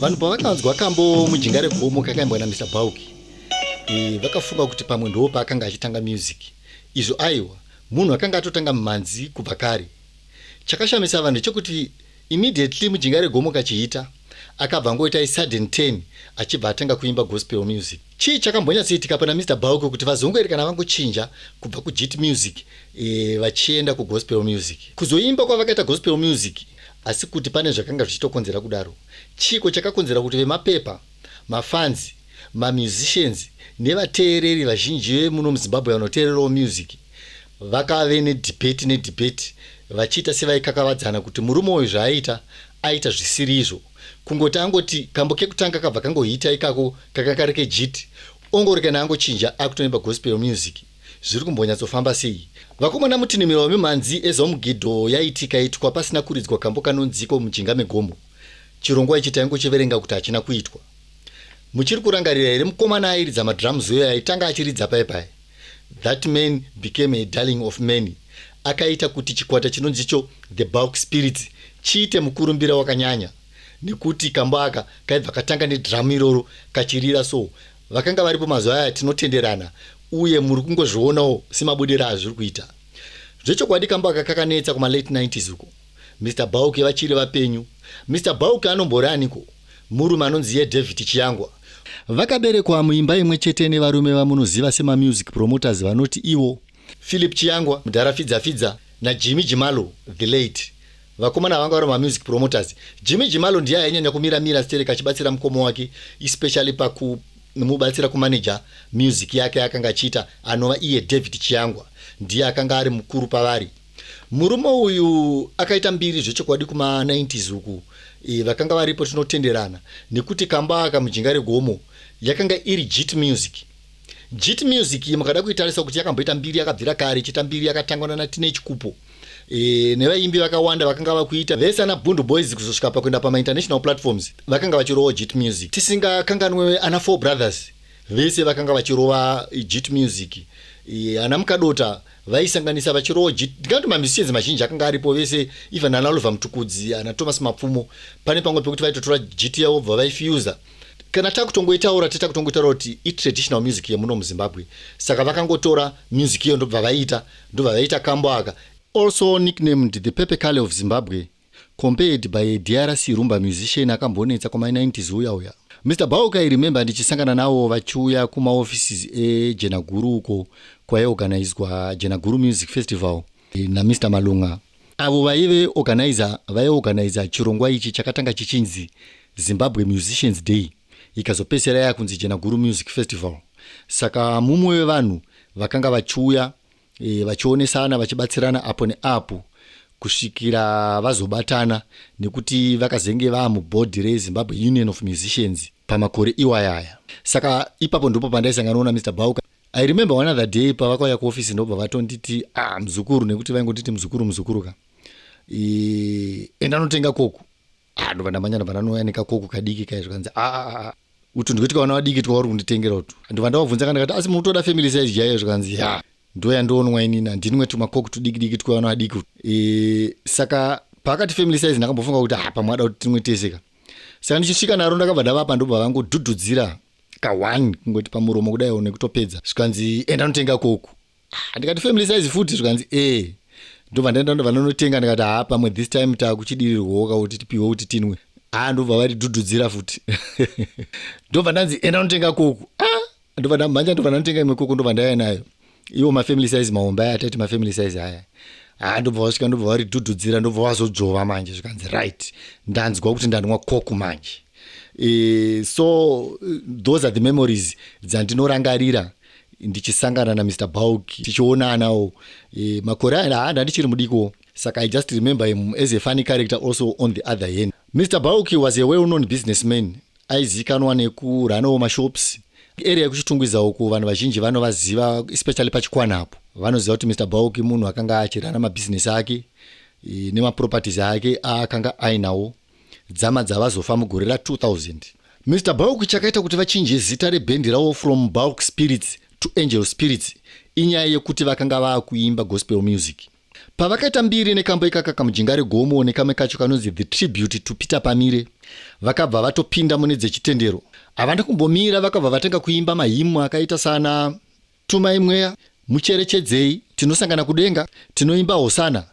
Vanhu pavakanzwa kambo Mujinga Regomo kakaimbwa naMrBulk, vakafunga kuti pamwe ndo paakanga achitanga music. Izvo aiwa, munhu akanga atotanga mumhanzi kubva kare. Chakashamisa vanhu chekuti immediately Mujinga Regomo kachiita, akabva ngoita sudden 10 achibva atanga kuimba gospel music. Chii chakambonyatsoitika pana MrBulk kuti vazongoerekana vangochinja kubva kuJit music vachienda kugospel music. Kuzoimba kwavakaita gospel music, asi kuti pane zvakanga zvichitokonzera kudaro. Chiko chakakonzera kuti vemapepa, mafans, mamusicians nevateereri vazhinji vemuno muZimbabwe vanoteererawo music vakave nedebate vachiita sevaikakavadzana kuti murume uyu zvaaita aita zvisiri izvo. Kungoti angoti kambo kekutanga kabva kangohita ikako kakakare keJit, ongorekana angochinja akutoimba gospel music. Zviri kumbonyatsofamba sei? Vakomana mutinhimiro wemimhanzi ezomugidho yaitika itwa pasina kuridzwa kambo kanonziko Mujinga Regomo. Chirongwa ichi taingochiverenga kuti hachina kuitwa. Muchiri kurangarira here mukomana airidza madrums uyo aitanga achiridza paipai. That man became a darling of many. Akaita kuti chikwata chinonzicho The Bulk Spirits chiite mukurumbira wakanyanya. Nekuti kambo aka kaibva katanga nedrum iroro kachirira so. Vakanga varipo mazuva aya tinotenderana uye muri kungozvionawo semabudiro azviri kuita. Zvechokwadi kambo aka kakanetsa kuma late 90s uko. MrBulk vachiri vapenyu. MrBulk anomboraniko? Murume anonzi David Chiyangwa. Vakaberekwa muimba imwe chete nevarume vamunoziva sema music promoters vanoti ivo Philip Chiyangwa, Mudarafidza naJimmy Jimalo the late. Vakomana vanga vari music promoters. Jimmy Jimalo ndiye ainyanya kumira stereka achibatsira mukomo wake, especially mubatsira kumanager music yake akanga achiita anova David Chiyangwa. Ndiye akanga ari mukuru pavari. Murume uyu akaita mbiri zvechokwadi kuma 90s uku. Vakanga varipo tinotenderana nekuti kamba aka Mujinga Regomo yakanga iri Jit music. Jit music mukada kuitarisa kuti yakamboita mbiri yakabvira kare, chita mbiri yakatangwa na Teenage Kupo. Nevaimbi vakawanda vakanga vakuita vese ana Bundu Boys kuzosvika pakuenda pama international platforms vakanga vachirowa Jit music. Tisingakanganwe ana Four Brothers vese vakanga vachirova Jit music. Ana Mukadota vaisanganisa vachirowa Jit. Ndikati mamusicians mazhinji akanga aripo vese, even ana Lova Mutukudzi, ana Thomas Mapfumo, pane pamwe pekuti vaitotora Jit yavo bva vaifuse. Kana takutongoitaura kuti traditional music yemuno muZimbabwe. Saka vakangotora music iyo ndobva vaita kambo aka. Also nicknamed the Pepe Kale of Zimbabwe, compared by a DRC rumba musician akambonetsa kuma 90s uya. MrBulk I remember ndichisangana nawo vachiuya kuma offices eJena Guru uko kwaiorganizwa Jena Guru Music Festival na Mr Malunga. Avo vaiorganiza chirongwa ichi chakatanga chichinzi Zimbabwe Musicians Day, ikazopesera yakunzi Jena Guru Music Festival. Saka mumwe wevanhu vakanga vachiuya vachionesana vachibatsirana apo neapo kusvikira vazobatana nekuti vakazenge muboard reZimbabwe Union of Musicians pamakore iwayaya. Saka ipapo ndipo pandaisangana naMrBulk. I remember one other day pavakauya kuofisi ndobva vatonditi muzukuru, nekuti vaingotiti muzukuru ka. Enda notenga koko. Ndobva ndamanyana vanouya nekakoko kadiki kaizvo kanzi utu ndikuti kaona vadiki twauri kunditengera utu. Ndobva ndavabvunza kana kati asi munotoda family size jaiyo zvikanzi ndoya ndonwa inini ndinwe tumakoko tudiki twaona vadiki. Saka pakati family size ndakambofunga kuti pamwe ada kuti tinwe teseka. Saka ndichisvika naro ndakabva ndavapa ndobva vangodhudhudzira ka1 kungoti pamuromo kudai nekutopedza. Zvikanzi enda notenga koko. Ndikati family size futi, zvikanzi ndobva ndaenda ndovanotenga ndikati pamwe this time takuchidirirwawo kuti tipiwe kuti tinwe. Ndobva varidhudhudzira futi. Ndobva ndanzi enda notenga koko. Ndobva ndamhanya ndobva ndanotenga imwe koko ndobva ndaya nayo. Iwo mafamily size mahomba aya atati mafamily size aya. Ndobva vasvika ndobva varidhudhudzira ndobva vazodzova manje zvikanzi right, ndanzwa kuti ndanwa koko manje. So those are the memories dzandinorangarira ndichisangana naMrBulk tichionanawo makore aya ndandichiri mudiko. Saka I just remember him as a funny character also on the other hand. MrBulk was a well-known businessman. Aizikanwa nekuranawo mashops. Area yekuchitungwiza uku vanhu vazhinji vanovaziva, especially pachikwana apo. Vanoziva kuti MrBulk munhu akanga achirana mabusiness ake nemaproperties ake akanga ainawo. Dzama dzavazofa mugore ra2000. MrBulk chakaita kuti vachinje zita rebhendi ravo from Bulk Spirits to Angel Spirits inyaya yekuti vakanga vakuimba gospel music. Pavakaita mbiri nekambo ikaka kaMujinga Regomo nekamwe kacho kanonzi The Tribute to Peter Pamire, vakabva vatopinda mune dzechitendero. Havana kumbomira, vakabva vatanga kuimba mahimwe akaita sana Tumai Mweya, Mucherechedzei, Tinosangana Kudenga, Tinoimba Hosana,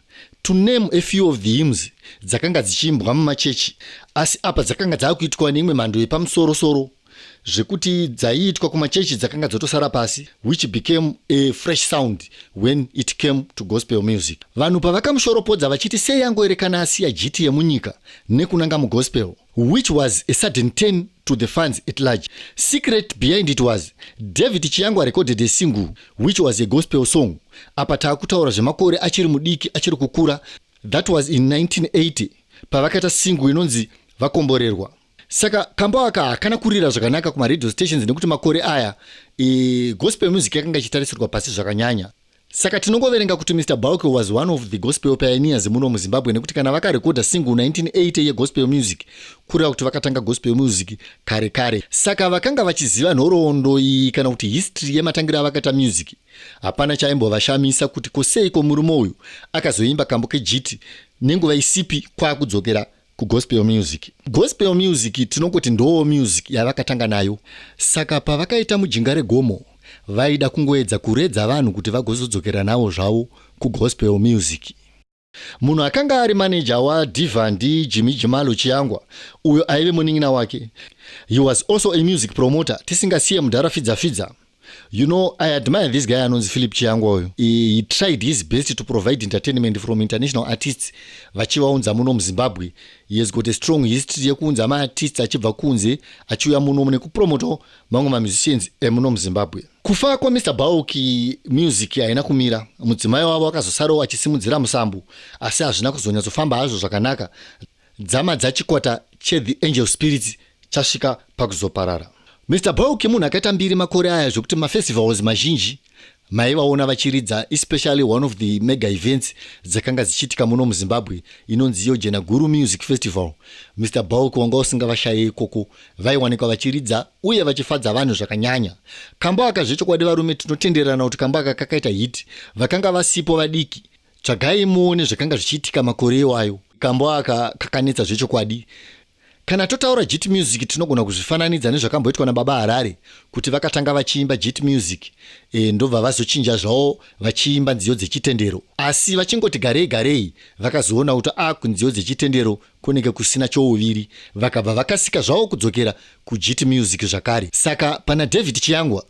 to name a few of the hymns dzakanga dzichiimbwa mumachechi. Asi apa dzakanga dzakuitwa neimwe mhando yepamusoro-soro, zvekuti dzaiitwa kumachechi dzakanga dzotosara pasi, which became a fresh sound when it came to gospel music. Vanhu pavakamushoropodza vachiti sei yangoerekana asiya jiti yemunyika nekunanga mugospel, which was a sudden turn to the fans at large. Secret behind it was David Chiyango recorded a single which was a gospel song. Apa taakutaura zvemakore achiri mudiki achiri kukura. That was in 1980 pavakaita single inonzi Vakomborerwa. Saka kambo aka hakana kurira zvakanaka kuma radio stations nekuti makore aya gospel music yakanga ichitarisirwa pasi zvakanyanya. Saka tinongoverenga kuti MrBulk was one of the gospel pioneers muno muZimbabwe, nekuti kana vakarekodha single 1980 yegospel music kureva kuti vakatanga gospel music kare kare. Saka vakanga vachiziva nhoroondo iyi kana kuti history yematangiro avakaita music. Hapana chaimbovashamisa kuti koseiko murume uyu akazoimba kambo kejiti nenguva isipi kwakudzokera kugospel music. Gospel music tinongoti ndo music yavakatanga nayo. Saka pavakaita Mujinga Regomo vaida kungoedza kuredza vanhu kuti vagozodzokera nawo zvavo kugospel music. Munhu akanga ari manager waDiva Jimmy Jimalo Chiyangwa, uyo aive munin'ina wake. He was also a music promoter, tisingasiye mudhara fidza. You know, I admire this guy anonzi Philip Chiyangwa. He tried his best to provide entertainment from international artists vachivaunza muno muZimbabwe. He has got a strong history yekuunza ma-artists achibva kunze achiuya muno nekupromote mamwe ma-musicians emuno muZimbabwe. Kufa kwaMrBulk music haina kumira. Mudzimai wavo akazosarawo achisimudzira musambu, asi hazvina kuzonyatsofamba hazvo zvakanaka. Dzama dzachikwata cheThe Angel Spirits chasvika pakuzoparara. MrBulk munhu akaita mbiri makore aya zvokuti mafestivals mazhinji maivaona vachiridza, especially one of the mega events dzakanga dzichiitika muno muZimbabwe inonzi Yojena Guru Music Festival. MrBulk wanga usingavashaye ikoko, vaiwanikwa vachiridza uye vachifadza vanhu zvakanyanya. Kambo aka zvechokwadi varume tinotenderana kuti kambo aka kakaita hit. Vakanga vasipo vadiki, tsvagai muone zvakanga zvichiitika makore iwayo. Kambo aka kakanetsa zvechokwadi. Kana totaura jit music tinogona kuzvifananidza nezvakamboitwa naBaba Harare kuti vakatanga vachiimba jit music ndobva vazochinja zvavo vachiimba nziyo dzechitendero, asi vachingoti garei vakazoona kuti kunziyo dzechitendero kunenge kusina chouviri, vakabva vakasika zvavo kudzokera kujit music zvakare. Saka pana David Chiyangwa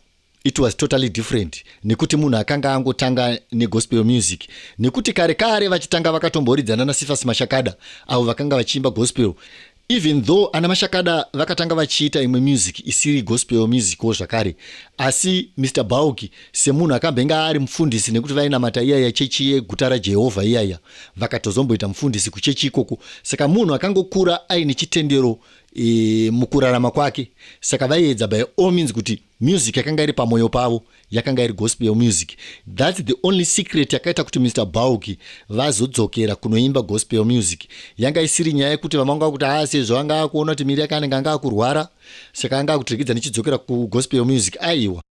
it was totally different, nekuti munhu akanga angotanga negospel music, nekuti kare vachitanga vakatomboridzana naSifas Mashakada avo vakanga vachiimba gospel. Even though ana Mashakada vakatanga vachiita imwe music isiri gospel music zvakare, asi MrBulk semunhu akambenga ari mufundisi nekuti vainamata iyaya chechi yeguta raJehovha iyaya, vakatozomboita mufundisi kuchechi ikoko. Saka munhu akangokura aine chitendero mukurarama kwake. Saka vaiedza by all means kuti music yakanga iri pamwoyo pavo yakanga iri gospel music. That's the only secret yakaita kuti MrBulk vazodzokera kunoimba gospel music. Yanga isiri nyaya yekuti vamanga kuti sezvo anga akuona kuti miri yake anenge anga akurwara, saka anga akutirikidza nichidzokera kugospel music. Aiwa,